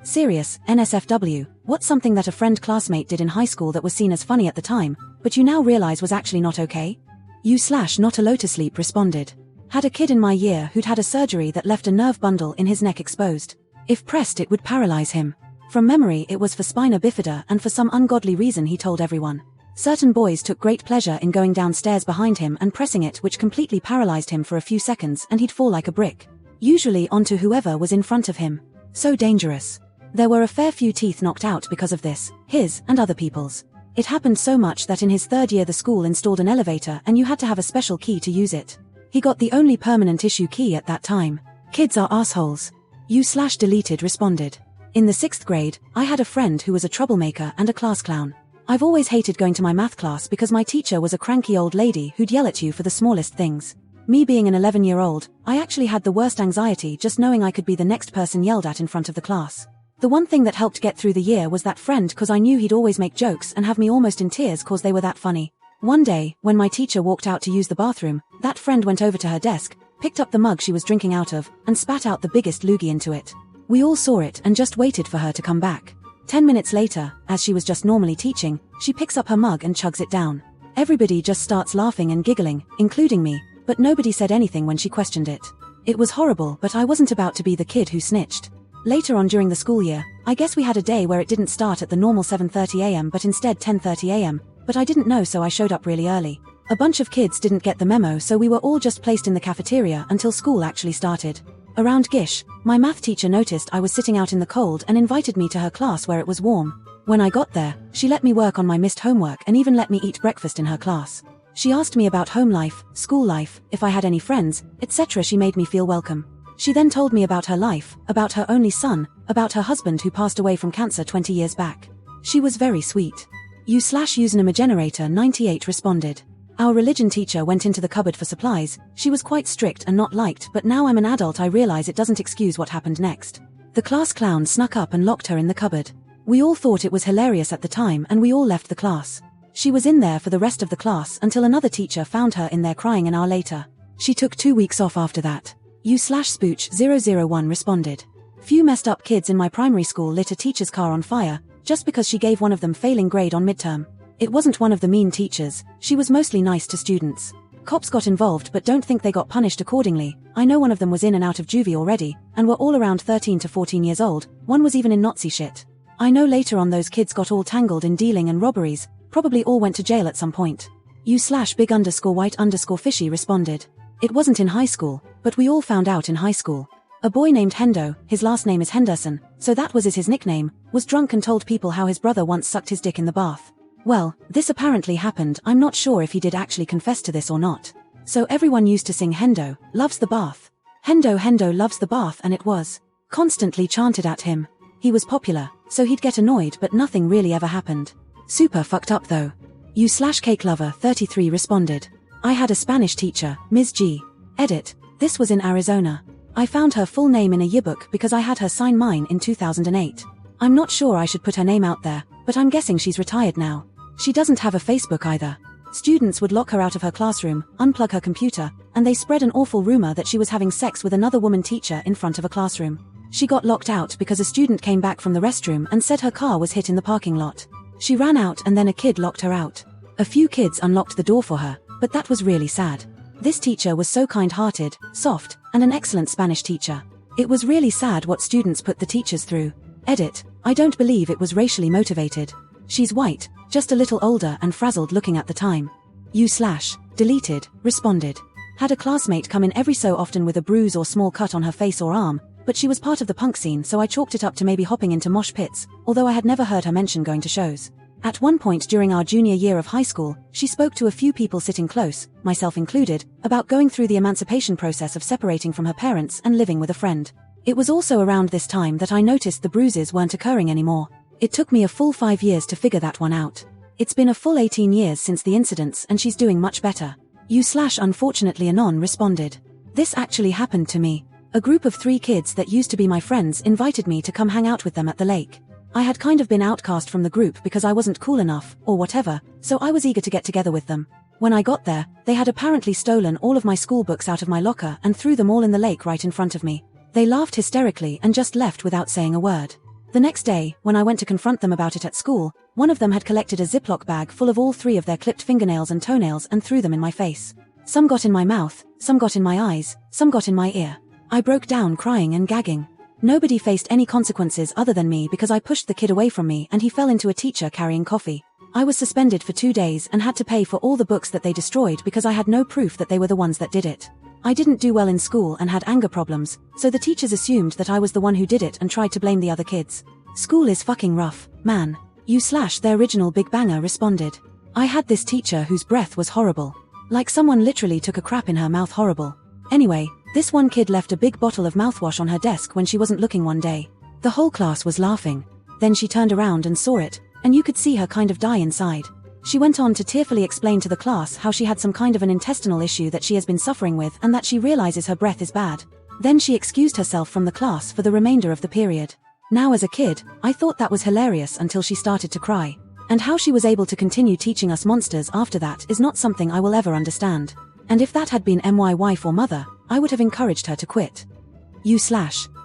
Serious, NSFW, what's something that a friend classmate did in high school that was seen as funny at the time, but you now realize was actually not okay? Not a lotus sleep responded. Had a kid in my year who'd had a surgery that left a nerve bundle in his neck exposed. If pressed it would paralyze him. From memory it was for spina bifida, and for some ungodly reason he told everyone. Certain boys took great pleasure in going downstairs behind him and pressing it, which completely paralyzed him for a few seconds and he'd fall like a brick. Usually onto whoever was in front of him. So dangerous. There were a fair few teeth knocked out because of this, his and other people's. It happened so much that in his third year the school installed an elevator and you had to have a special key to use it. He got the only permanent issue key at that time. Kids are assholes. Deleted responded. In the 6th grade, I had a friend who was a troublemaker and a class clown. I've always hated going to my math class because my teacher was a cranky old lady who'd yell at you for the smallest things. Me being an 11-year-old, I actually had the worst anxiety just knowing I could be the next person yelled at in front of the class. The one thing that helped get through the year was that friend, cause I knew he'd always make jokes and have me almost in tears cause they were that funny. One day, when my teacher walked out to use the bathroom, that friend went over to her desk, picked up the mug she was drinking out of, and spat out the biggest loogie into it. We all saw it and just waited for her to come back. 10 minutes later, as she was just normally teaching, she picks up her mug and chugs it down. Everybody just starts laughing and giggling, including me, but nobody said anything when she questioned it. It was horrible, but I wasn't about to be the kid who snitched. Later on during the school year, I guess we had a day where it didn't start at the normal 7:30 am but instead 10:30 am, but I didn't know so I showed up really early. A bunch of kids didn't get the memo so we were all just placed in the cafeteria until school actually started. Around Gish, my math teacher noticed I was sitting out in the cold and invited me to her class where it was warm. When I got there, she let me work on my missed homework and even let me eat breakfast in her class. She asked me about home life, school life, if I had any friends, etc. She made me feel welcome. She then told me about her life, about her only son, about her husband who passed away from cancer 20 years back. She was very sweet. Username 98 responded. Our religion teacher went into the cupboard for supplies. She was quite strict and not liked, but now I'm an adult I realize it doesn't excuse what happened next. The class clown snuck up and locked her in the cupboard. We all thought it was hilarious at the time and we all left the class. She was in there for the rest of the class until another teacher found her in there crying an hour later. She took 2 weeks off after that. Spooch001 responded. Few messed up kids in my primary school lit a teacher's car on fire, just because she gave one of them failing grade on midterm. It wasn't one of the mean teachers, she was mostly nice to students. Cops got involved but don't think they got punished accordingly. I know one of them was in and out of juvie already, and were all around 13 to 14 years old, one was even in Nazi shit. I know later on those kids got all tangled in dealing and robberies, probably all went to jail at some point. big_white_fishy responded. It wasn't in high school, but we all found out in high school. A boy named Hendo, his last name is Henderson, so that was his nickname, was drunk and told people how his brother once sucked his dick in the bath. Well, this apparently happened. I'm not sure if he did actually confess to this or not. So everyone used to sing Hendo, loves the bath. Hendo loves the bath, and it was constantly chanted at him. He was popular, so he'd get annoyed but nothing really ever happened. Super fucked up though. You/cakelover33 responded. I had a Spanish teacher, Ms. G. Edit. This was in Arizona. I found her full name in a yearbook because I had her sign mine in 2008. I'm not sure I should put her name out there, but I'm guessing she's retired now. She doesn't have a Facebook either. Students would lock her out of her classroom, unplug her computer, and they spread an awful rumor that she was having sex with another woman teacher in front of a classroom. She got locked out because a student came back from the restroom and said her car was hit in the parking lot. She ran out and then a kid locked her out. A few kids unlocked the door for her, but that was really sad. This teacher was so kind-hearted, soft, and an excellent Spanish teacher. It was really sad what students put the teachers through. Edit. I don't believe it was racially motivated. She's white, just a little older and frazzled looking at the time. You/deleted responded. Had a classmate come in every so often with a bruise or small cut on her face or arm, but she was part of the punk scene so I chalked it up to maybe hopping into mosh pits, although I had never heard her mention going to shows. At one point during our junior year of high school, she spoke to a few people sitting close, myself included, about going through the emancipation process of separating from her parents and living with a friend. It was also around this time that I noticed the bruises weren't occurring anymore. It took me a full 5 years to figure that one out. It's been a full 18 years since the incidents and she's doing much better. You/unfortunately anon responded. This actually happened to me. A group of 3 kids that used to be my friends invited me to come hang out with them at the lake. I had kind of been outcast from the group because I wasn't cool enough, or whatever, so I was eager to get together with them. When I got there, they had apparently stolen all of my school books out of my locker and threw them all in the lake right in front of me. They laughed hysterically and just left without saying a word. The next day, when I went to confront them about it at school, one of them had collected a Ziploc bag full of all 3 of their clipped fingernails and toenails and threw them in my face. Some got in my mouth, some got in my eyes, some got in my ear. I broke down crying and gagging. Nobody faced any consequences other than me because I pushed the kid away from me and he fell into a teacher carrying coffee. I was suspended for 2 days and had to pay for all the books that they destroyed because I had no proof that they were the ones that did it. I didn't do well in school and had anger problems, so the teachers assumed that I was the one who did it and tried to blame the other kids. School is fucking rough, man. The original Big Banger responded. I had this teacher whose breath was horrible. Like someone literally took a crap in her mouth. Horrible. Anyway, this one kid left a big bottle of mouthwash on her desk when she wasn't looking one day. The whole class was laughing. Then she turned around and saw it, and you could see her kind of die inside. She went on to tearfully explain to the class how she had some kind of an intestinal issue that she has been suffering with and that she realizes her breath is bad. Then she excused herself from the class for the remainder of the period. Now as a kid, I thought that was hilarious until she started to cry. And how she was able to continue teaching us monsters after that is not something I will ever understand. And if that had been my wife or mother, I would have encouraged her to quit.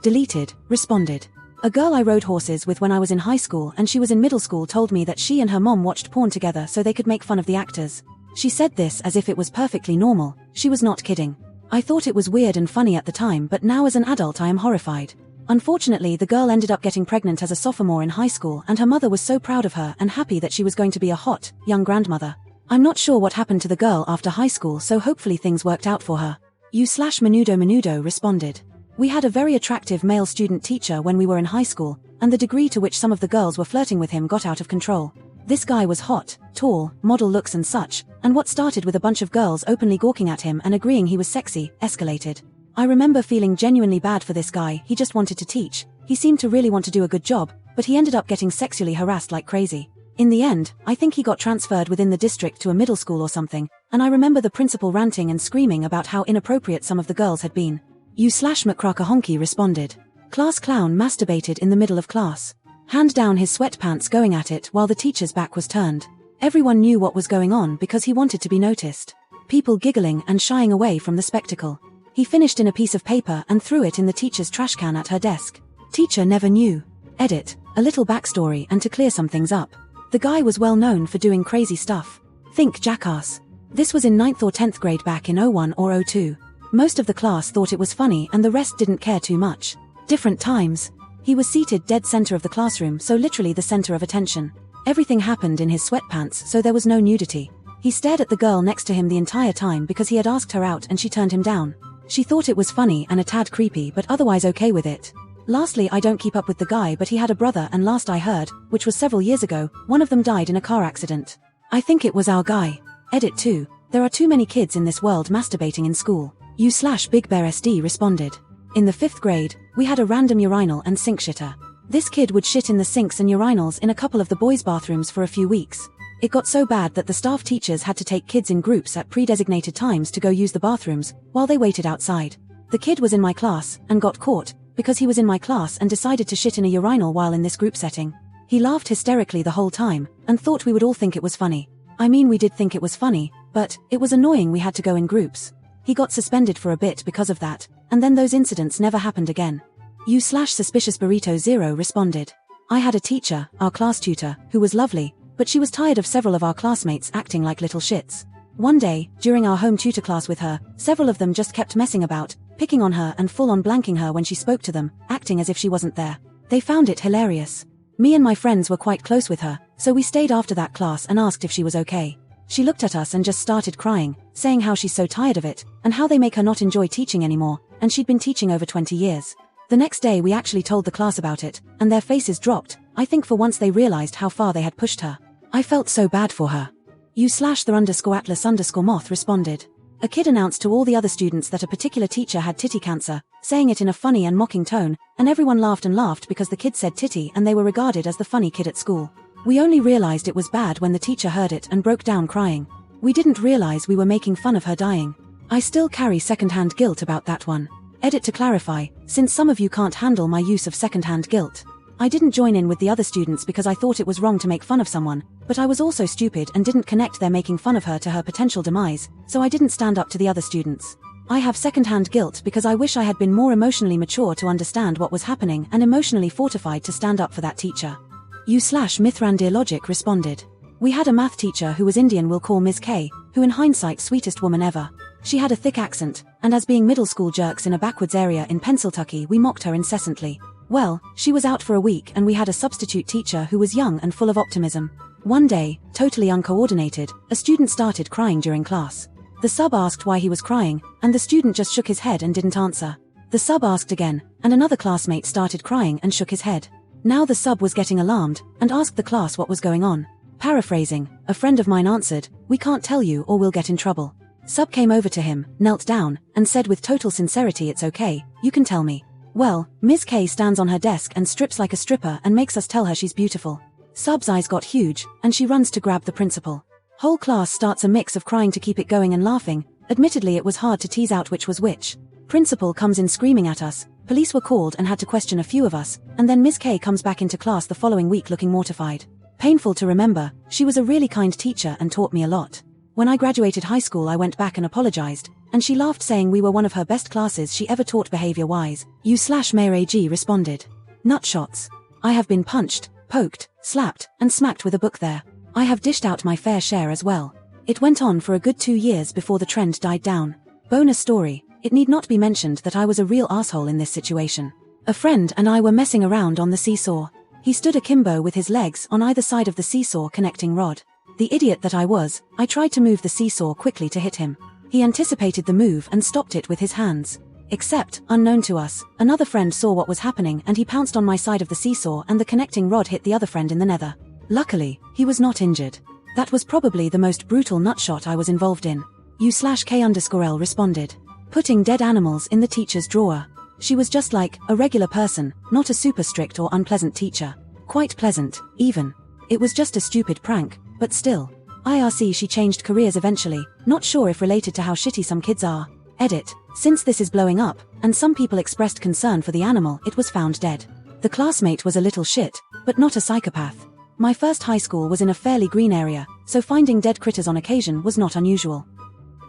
Deleted, responded. A girl I rode horses with when I was in high school and she was in middle school told me that she and her mom watched porn together so they could make fun of the actors. She said this as if it was perfectly normal. She was not kidding. I thought it was weird and funny at the time, but now as an adult I am horrified. Unfortunately, the girl ended up getting pregnant as a sophomore in high school and her mother was so proud of her and happy that she was going to be a hot, young grandmother. I'm not sure what happened to the girl after high school, so hopefully things worked out for her. Menudo responded. We had a very attractive male student teacher when we were in high school, and the degree to which some of the girls were flirting with him got out of control. This guy was hot, tall, model looks and such, and what started with a bunch of girls openly gawking at him and agreeing he was sexy, escalated. I remember feeling genuinely bad for this guy. He just wanted to teach. He seemed to really want to do a good job, but he ended up getting sexually harassed like crazy. In the end, I think he got transferred within the district to a middle school or something, and I remember the principal ranting and screaming about how inappropriate some of the girls had been. McCrackahonky responded. Class clown masturbated in the middle of class. Hand down his sweatpants going at it while the teacher's back was turned. Everyone knew what was going on because he wanted to be noticed. People giggling and shying away from the spectacle. He finished in a piece of paper and threw it in the teacher's trash can at her desk. Teacher never knew. Edit. A little backstory and to clear some things up. The guy was well known for doing crazy stuff. Think jackass. This was in 9th or 10th grade back in 01 or 02. Most of the class thought it was funny and the rest didn't care too much. Different times. He was seated dead center of the classroom, so literally the center of attention. Everything happened in his sweatpants, so there was no nudity. He stared at the girl next to him the entire time because he had asked her out and she turned him down. She thought it was funny and a tad creepy but otherwise okay with it. Lastly, I don't keep up with the guy, but he had a brother and last I heard, which was several years ago, one of them died in a car accident. I think it was our guy. Edit 2. There are too many kids in this world masturbating in school. Big Bear SD responded. In the 5th grade, we had a random urinal and sink shitter. This kid would shit in the sinks and urinals in a couple of the boys' bathrooms for a few weeks. It got so bad that the staff teachers had to take kids in groups at pre-designated times to go use the bathrooms, while they waited outside. The kid was in my class, and got caught, because he was in my class and decided to shit in a urinal while in this group setting. He laughed hysterically the whole time, and thought we would all think it was funny. I mean, we did think it was funny, but it was annoying we had to go in groups. He got suspended for a bit because of that, and then those incidents never happened again. Suspicious Burrito 0 responded. I had a teacher, our class tutor, who was lovely, but she was tired of several of our classmates acting like little shits. One day, during our home tutor class with her, several of them just kept messing about, picking on her and full on blanking her when she spoke to them, acting as if she wasn't there. They found it hilarious. Me and my friends were quite close with her, so we stayed after that class and asked if she was okay. She looked at us and just started crying, saying how she's so tired of it, and how they make her not enjoy teaching anymore, and she'd been teaching over 20 years. The next day we actually told the class about it, and their faces dropped. I think for once they realized how far they had pushed her. I felt so bad for her. /the_atlas_moth responded. A kid announced to all the other students that a particular teacher had titty cancer, saying it in a funny and mocking tone, and everyone laughed and laughed because the kid said titty and they were regarded as the funny kid at school. We only realized it was bad when the teacher heard it and broke down crying. We didn't realize we were making fun of her dying. I still carry secondhand guilt about that one. Edit to clarify, since some of you can't handle my use of secondhand guilt. I didn't join in with the other students because I thought it was wrong to make fun of someone, but I was also stupid and didn't connect their making fun of her to her potential demise, so I didn't stand up to the other students. I have secondhand guilt because I wish I had been more emotionally mature to understand what was happening and emotionally fortified to stand up for that teacher. U/Mithrandir Logic responded. We had a math teacher who was Indian, we'll call Ms. K, who in hindsight sweetest woman ever. She had a thick accent, and as being middle school jerks in a backwards area in Pennsylvania, we mocked her incessantly. Well, she was out for a week and we had a substitute teacher who was young and full of optimism. One day, totally uncoordinated, a student started crying during class. The sub asked why he was crying, and the student just shook his head and didn't answer. The sub asked again, and another classmate started crying and shook his head. Now the sub was getting alarmed, and asked the class what was going on. Paraphrasing, a friend of mine answered, "We can't tell you or we'll get in trouble." Sub came over to him, knelt down, and said with total sincerity, "It's okay, you can tell me." Well, Ms. K stands on her desk and strips like a stripper and makes us tell her she's beautiful. Sub's eyes got huge, and she runs to grab the principal. Whole class starts a mix of crying to keep it going and laughing. Admittedly, it was hard to tease out which was which. Principal comes in screaming at us, police were called and had to question a few of us, and then Ms. K comes back into class the following week looking mortified. Painful to remember, she was a really kind teacher and taught me a lot. When I graduated high school, I went back and apologized, and she laughed, saying we were one of her best classes she ever taught behavior-wise. U/Mayrag responded. Nutshots. I have been punched, poked, slapped, and smacked with a book there. I have dished out my fair share as well. It went on for a good 2 years before the trend died down. Bonus story, it need not be mentioned that I was a real asshole in this situation. A friend and I were messing around on the seesaw. He stood akimbo with his legs on either side of the seesaw connecting rod. The idiot that I was, I tried to move the seesaw quickly to hit him. He anticipated the move and stopped it with his hands. Except, unknown to us, another friend saw what was happening and he pounced on my side of the seesaw and the connecting rod hit the other friend in the nether. Luckily, he was not injured. That was probably the most brutal nutshot I was involved in. U/K_L responded. Putting dead animals in the teacher's drawer. She was just like a regular person, not a super strict or unpleasant teacher. Quite pleasant, even. It was just a stupid prank, but still. IRC, she changed careers eventually, not sure if related to how shitty some kids are. Edit. Since this is blowing up, and some people expressed concern for the animal, it was found dead. The classmate was a little shit, but not a psychopath. My first high school was in a fairly green area, so finding dead critters on occasion was not unusual.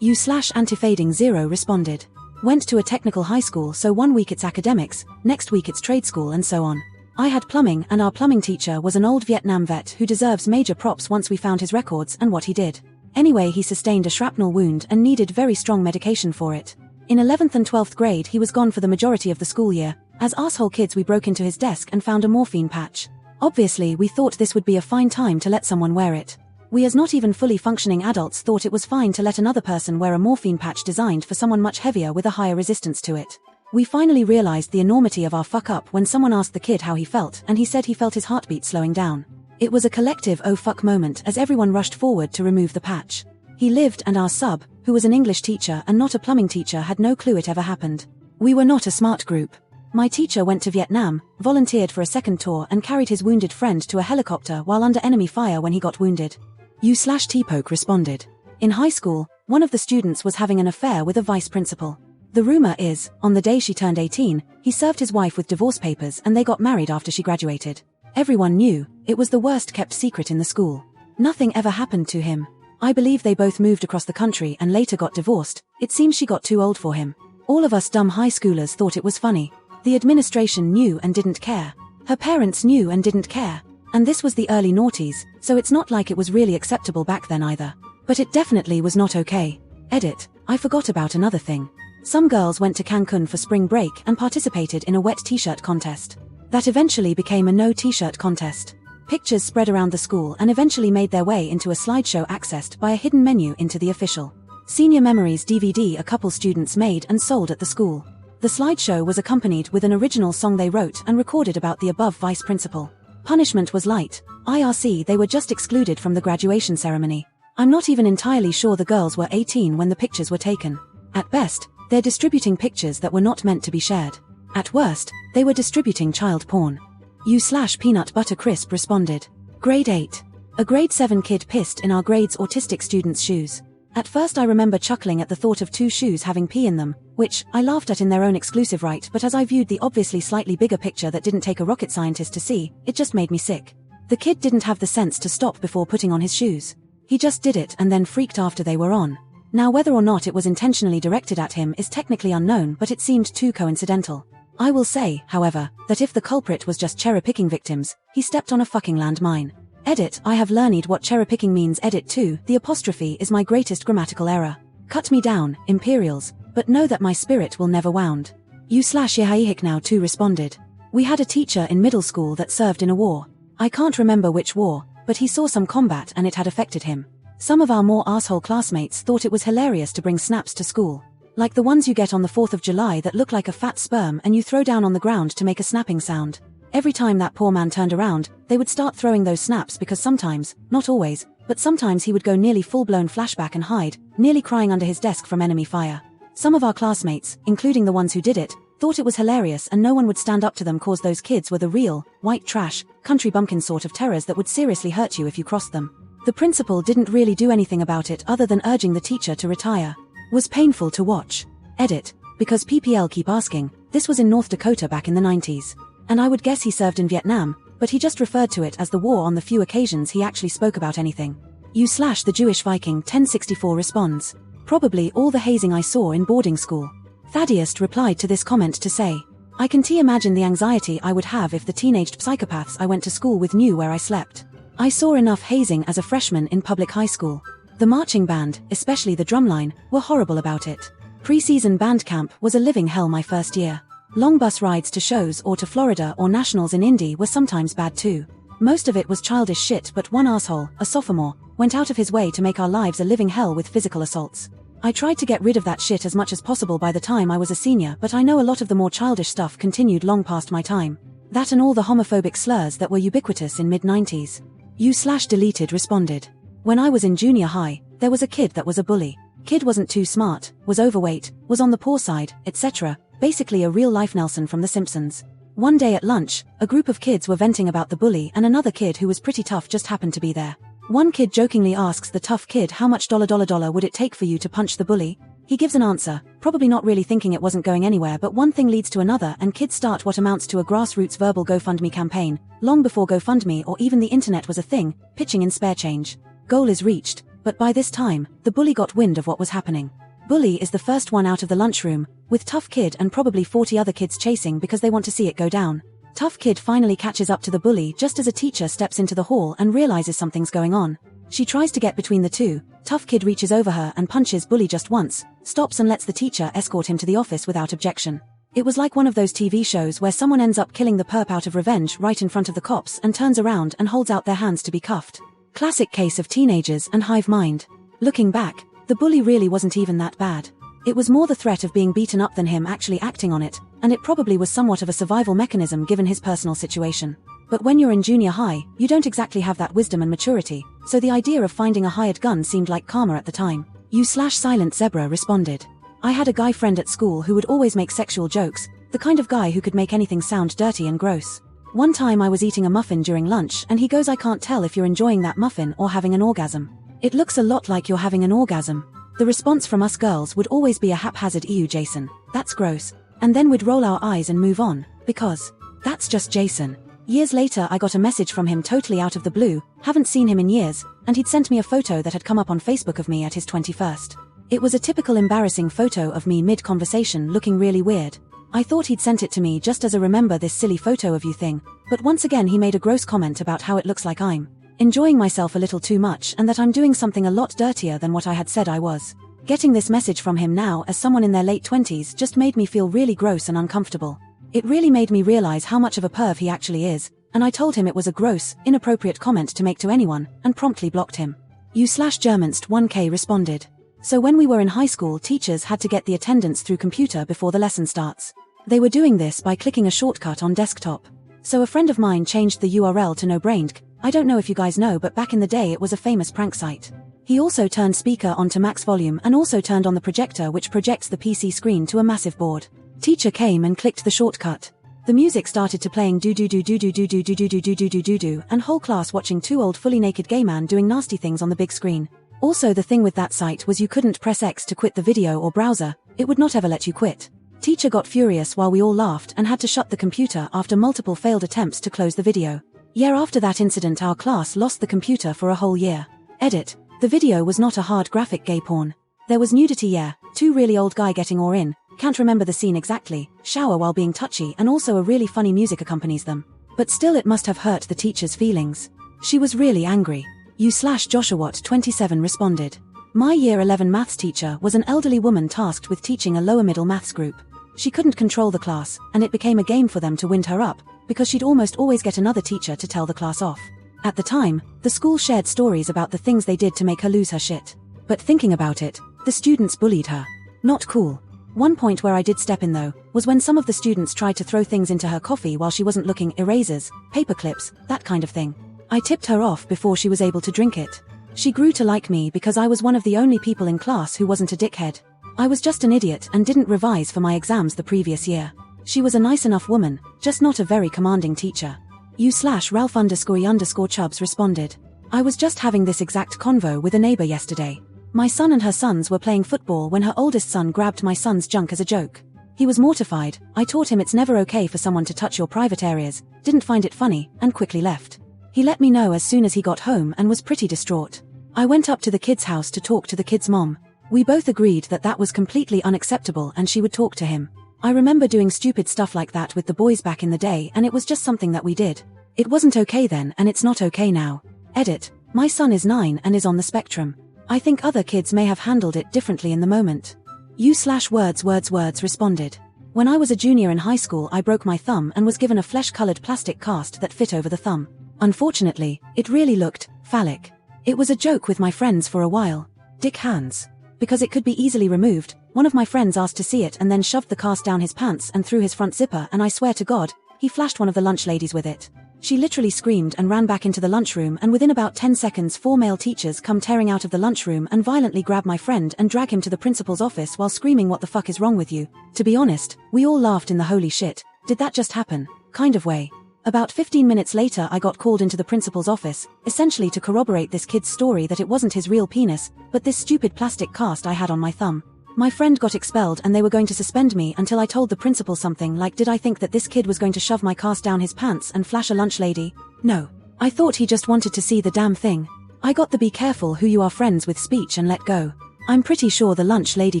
U/Antifading0 responded. Went to a technical high school, so 1 week it's academics, next week it's trade school and so on. I had plumbing and our plumbing teacher was an old Vietnam vet who deserves major props once we found his records and what he did. Anyway, he sustained a shrapnel wound and needed very strong medication for it. In 11th and 12th grade he was gone for the majority of the school year. As asshole kids we broke into his desk and found a morphine patch. Obviously we thought this would be a fine time to let someone wear it. We as not even fully functioning adults thought it was fine to let another person wear a morphine patch designed for someone much heavier with a higher resistance to it. We finally realized the enormity of our fuck up when someone asked the kid how he felt and he said he felt his heartbeat slowing down. It was a collective oh fuck moment as everyone rushed forward to remove the patch. He lived and our sub, who was an English teacher and not a plumbing teacher, had no clue it ever happened. We were not a smart group. My teacher went to Vietnam, volunteered for a second tour and carried his wounded friend to a helicopter while under enemy fire when he got wounded. U/Tpoke responded. In high school, one of the students was having an affair with a vice principal. The rumor is, on the day she turned 18, he served his wife with divorce papers and they got married after she graduated. Everyone knew, it was the worst kept secret in the school. Nothing ever happened to him. I believe they both moved across the country and later got divorced. It seems she got too old for him. All of us dumb high schoolers thought it was funny. The administration knew and didn't care. Her parents knew and didn't care. And this was the early noughties, so it's not like it was really acceptable back then either. But it definitely was not okay. Edit. I forgot about another thing. Some girls went to Cancun for spring break and participated in a wet t-shirt contest. That eventually became a no t-shirt contest. Pictures spread around the school and eventually made their way into a slideshow accessed by a hidden menu into the official Senior Memories DVD a couple students made and sold at the school. The slideshow was accompanied with an original song they wrote and recorded about the above vice principal. Punishment was light. IRC, they were just excluded from the graduation ceremony. I'm not even entirely sure the girls were 18 when the pictures were taken. At best, they're distributing pictures that were not meant to be shared. At worst, they were distributing child porn. U/Peanut Butter Crisp responded. Grade 8. A grade 7 kid pissed in our grade's autistic student's shoes. At first I remember chuckling at the thought of 2 shoes having pee in them, which I laughed at in their own exclusive right, but as I viewed the obviously slightly bigger picture that didn't take a rocket scientist to see, it just made me sick. The kid didn't have the sense to stop before putting on his shoes. He just did it and then freaked after they were on. Now whether or not it was intentionally directed at him is technically unknown, but it seemed too coincidental. I will say, however, that if the culprit was just cherry-picking victims, he stepped on a fucking landmine. Edit, I have learned what cherry-picking means. Edit 2, the apostrophe is my greatest grammatical error. Cut me down, Imperials, but know that my spirit will never wound. U/Yehaihik now too responded. We had a teacher in middle school that served in a war. I can't remember which war, but he saw some combat and it had affected him. Some of our more asshole classmates thought it was hilarious to bring snaps to school. Like the ones you get on the 4th of July that look like a fat sperm and you throw down on the ground to make a snapping sound. Every time that poor man turned around, they would start throwing those snaps because sometimes, not always, but sometimes he would go nearly full-blown flashback and hide, nearly crying under his desk from enemy fire. Some of our classmates, including the ones who did it, thought it was hilarious and no one would stand up to them cause those kids were the real, white trash, country bumpkin sort of terrors that would seriously hurt you if you crossed them. The principal didn't really do anything about it other than urging the teacher to retire. Was painful to watch. Edit, because PPL keep asking, this was in North Dakota back in the 90s. And I would guess he served in Vietnam, but he just referred to it as the war on the few occasions he actually spoke about anything. U/the Jewish Viking 1064 responds. Probably all the hazing I saw in boarding school. Thaddeus replied to this comment to say, I can imagine the anxiety I would have if the teenaged psychopaths I went to school with knew where I slept. I saw enough hazing as a freshman in public high school. The marching band, especially the drumline, were horrible about it. Pre-season band camp was a living hell my first year. Long bus rides to shows or to Florida or nationals in Indy were sometimes bad too. Most of it was childish shit, but one asshole, a sophomore, went out of his way to make our lives a living hell with physical assaults. I tried to get rid of that shit as much as possible by the time I was a senior, but I know a lot of the more childish stuff continued long past my time. That and all the homophobic slurs that were ubiquitous in mid-90s. U/deleted responded. When I was in junior high, there was a kid that was a bully. Kid wasn't too smart, was overweight, was on the poor side, etc. Basically a real-life Nelson from The Simpsons. One day at lunch, a group of kids were venting about the bully and another kid who was pretty tough just happened to be there. One kid jokingly asks the tough kid how much $$ would it take for you to punch the bully? He gives an answer, probably not really thinking it wasn't going anywhere, but one thing leads to another and kids start what amounts to a grassroots verbal GoFundMe campaign, long before GoFundMe or even the internet was a thing, pitching in spare change. Goal is reached, but by this time, the bully got wind of what was happening. Bully is the first one out of the lunchroom, with tough kid and probably 40 other kids chasing because they want to see it go down. Tough kid finally catches up to the bully just as a teacher steps into the hall and realizes something's going on. She tries to get between the two. Tough kid reaches over her and punches bully just once, stops and lets the teacher escort him to the office without objection. It was like one of those TV shows where someone ends up killing the perp out of revenge right in front of the cops and turns around and holds out their hands to be cuffed. Classic case of teenagers and hive mind. Looking back, the bully really wasn't even that bad. It was more the threat of being beaten up than him actually acting on it, and it probably was somewhat of a survival mechanism given his personal situation. But when you're in junior high, you don't exactly have that wisdom and maturity, so the idea of finding a hired gun seemed like karma at the time. U/Silent Zebra responded. I had a guy friend at school who would always make sexual jokes, the kind of guy who could make anything sound dirty and gross. One time I was eating a muffin during lunch and he goes, I can't tell if you're enjoying that muffin or having an orgasm. It looks a lot like you're having an orgasm. The response from us girls would always be a haphazard ew Jason, that's gross. And then we'd roll our eyes and move on, because that's just Jason. Years later I got a message from him totally out of the blue, haven't seen him in years, and he'd sent me a photo that had come up on Facebook of me at his 21st. It was a typical embarrassing photo of me mid-conversation looking really weird. I thought he'd sent it to me just as a remember this silly photo of you thing, but once again he made a gross comment about how it looks like I'm enjoying myself a little too much and that I'm doing something a lot dirtier than what I had said I was. Getting this message from him now as someone in their late 20s just made me feel really gross and uncomfortable. It really made me realize how much of a perv he actually is, and I told him it was a gross, inappropriate comment to make to anyone, and promptly blocked him. U/Germanst 1K responded. So when we were in high school, teachers had to get the attendance through computer before the lesson starts. They were doing this by clicking a shortcut on desktop. So a friend of mine changed the URL to NoBrained. I don't know if you guys know, but back in the day it was a famous prank site. He also turned speaker on to max volume and also turned on the projector which projects the PC screen to a massive board. Teacher came and clicked the shortcut. The music started to playing do do do do do do do do do do do do do do do and whole class watching two old fully naked gay man doing nasty things on the big screen. Also the thing with that site was you couldn't press X to quit the video or browser, it would not ever let you quit. Teacher got furious while we all laughed and had to shut the computer after multiple failed attempts to close the video. Yeah, after that incident our class lost the computer for a whole year. Edit. The video was not a hard graphic gay porn. There was nudity, yeah, 2 really old guy getting all in, can't remember the scene exactly, shower while being touchy, and also a really funny music accompanies them. But still it must have hurt the teacher's feelings. She was really angry. U/Joshua 27 responded. My year 11 maths teacher was an elderly woman tasked with teaching a lower middle maths group. She couldn't control the class, and it became a game for them to wind her up, because she'd almost always get another teacher to tell the class off. At the time, the school shared stories about the things they did to make her lose her shit. But thinking about it, the students bullied her. Not cool. One point where I did step in though, was when some of the students tried to throw things into her coffee while she wasn't looking, erasers, paper clips, that kind of thing. I tipped her off before she was able to drink it. She grew to like me because I was one of the only people in class who wasn't a dickhead. I was just an idiot and didn't revise for my exams the previous year. She was a nice enough woman, just not a very commanding teacher. U/Ralph_E_Chubbs responded. I was just having this exact convo with a neighbor yesterday. My son and her sons were playing football when her oldest son grabbed my son's junk as a joke. He was mortified. I taught him it's never okay for someone to touch your private areas, didn't find it funny, and quickly left. He let me know as soon as he got home and was pretty distraught. I went up to the kid's house to talk to the kid's mom. We both agreed that that was completely unacceptable and she would talk to him. I remember doing stupid stuff like that with the boys back in the day, and it was just something that we did. It wasn't okay then and it's not okay now. Edit. My son is 9 and is on the spectrum. I think other kids may have handled it differently in the moment. U/words responded. When I was a junior in high school I broke my thumb and was given a flesh-colored plastic cast that fit over the thumb. Unfortunately, it really looked phallic. It was a joke with my friends for a while. Dick hands. Because it could be easily removed, one of my friends asked to see it and then shoved the cast down his pants and through his front zipper, and I swear to God, he flashed one of the lunch ladies with it. She literally screamed and ran back into the lunchroom, and within about 10 seconds 4 male teachers come tearing out of the lunchroom and violently grab my friend and drag him to the principal's office while screaming, "What the fuck is wrong with you?" To be honest, we all laughed in the "holy shit, did that just happen?" kind of way. About 15 minutes later I got called into the principal's office, essentially to corroborate this kid's story that it wasn't his real penis, but this stupid plastic cast I had on my thumb. My friend got expelled and they were going to suspend me until I told the principal something like, did I think that this kid was going to shove my cast down his pants and flash a lunch lady? No. I thought he just wanted to see the damn thing. I got the "be careful who you are friends with" speech and let go. I'm pretty sure the lunch lady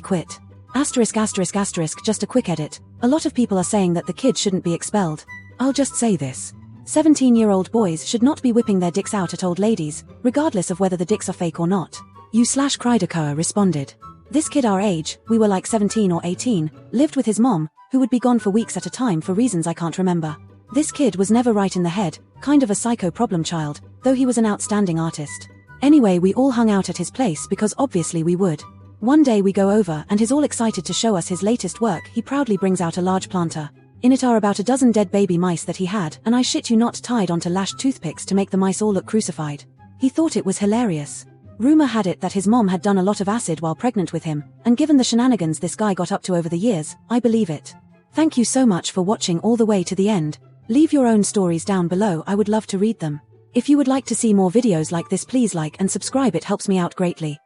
quit. Just a quick edit. A lot of people are saying that the kid shouldn't be expelled. I'll just say this. 17-year-old boys should not be whipping their dicks out at old ladies, regardless of whether the dicks are fake or not. U/Krydaka responded. This kid our age, we were like 17 or 18, lived with his mom, who would be gone for weeks at a time for reasons I can't remember. This kid was never right in the head, kind of a psycho problem child, though he was an outstanding artist. Anyway, we all hung out at his place because obviously we would. One day we go over and he's all excited to show us his latest work. He proudly brings out a large planter. In it are about a dozen dead baby mice that he had, and I shit you not, tied onto lashed toothpicks to make the mice all look crucified. He thought it was hilarious. Rumor had it that his mom had done a lot of acid while pregnant with him, and given the shenanigans this guy got up to over the years, I believe it. Thank you so much for watching all the way to the end. Leave your own stories down below, I would love to read them. If you would like to see more videos like this, please like and subscribe, it helps me out greatly.